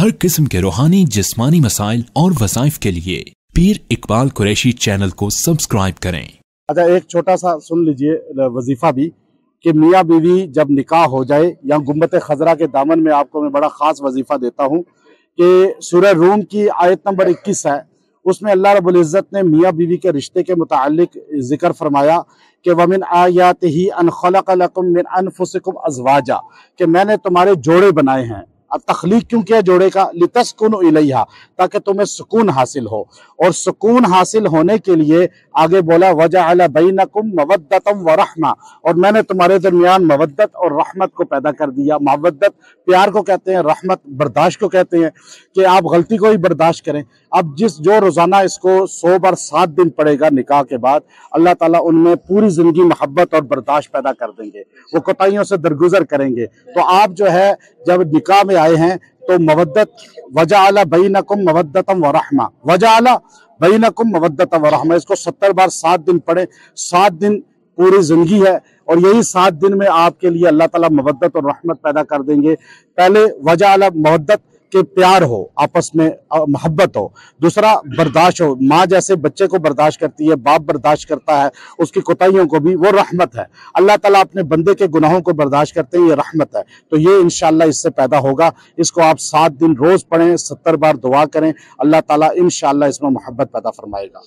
हर किस्म के रूहानी जिस्मानी मसाइल और वज़ाइफ के लिए पीर इकबाल कुरैशी चैनल को सब्सक्राइब करें। अच्छा, एक छोटा सा सुन लीजिए वजीफा भी कि मियाँ बीवी जब निकाह हो जाए या गुम्बत खजरा के दामन में आपको मैं बड़ा ख़ास वजीफ़ा देता हूँ कि सूरह रूम की आयत नंबर 21 है, उसमें अल्लाह रब्बुल इज़्ज़त ने मियाँ बीवी के रिश्ते के मुताल्लिक जिक्र फरमाया कि वमिन आयातिही अन खलक़ लकुम मिन अनफुसिकुम अज़वाजा, कि मैंने तुम्हारे जोड़े बनाए हैं। अब तख्लीक क्यों किया जोड़े का? लितस्कुनु इलैहा, ताकि तुम्हें सुकून हासिल हो, और सुकून हासिल होने के लिए आगे बोला वजअल बैनकुम मवद्दतम व रहमा, और मैंने तुम्हारे दरमियान मवद्दत और रहमत को पैदा कर दिया। मवद्दत प्यार को कहते हैं, रहमत बर्दाश्त को कहते हैं, कि आप गलती को ही बर्दाश्त करें। अब जो रोजाना इसको 100 बार 7 दिन पड़ेगा निकाह के बाद, अल्लाह ताला उनमें पूरी जिंदगी मोहब्बत और बर्दाश्त पैदा कर देंगे, वो कोताहियों से दरगुजर करेंगे। तो आप जो है जब निकाह में आए हैं तो मवद्दत वजअल बैनकुम मवद्दतम व रहमा, वजअल बैनकुम मवद्दतम व रहमा, इसको 70 बार 7 दिन पढ़े। 7 दिन पूरी जिंदगी है, और यही 7 दिन में आपके लिए अल्लाह ताला मवद्दत और रहमत पैदा कर देंगे। पहले वजअल मवद्दत के प्यार हो, आपस में मोहब्बत हो। दूसरा बर्दाश्त हो, माँ जैसे बच्चे को बर्दाश्त करती है, बाप बर्दाश्त करता है उसकी कोताहियों को भी, वो रहमत है। अल्लाह ताला अपने बंदे के गुनाहों को बर्दाश्त करते हैं, ये रहमत है। तो ये इंशाअल्लाह इससे पैदा होगा। इसको आप 7 दिन रोज पढ़ें, 70 बार दुआ करें, अल्लाह ताला इंशाअल्लाह इसमें मोहब्बत पैदा फरमाएगा।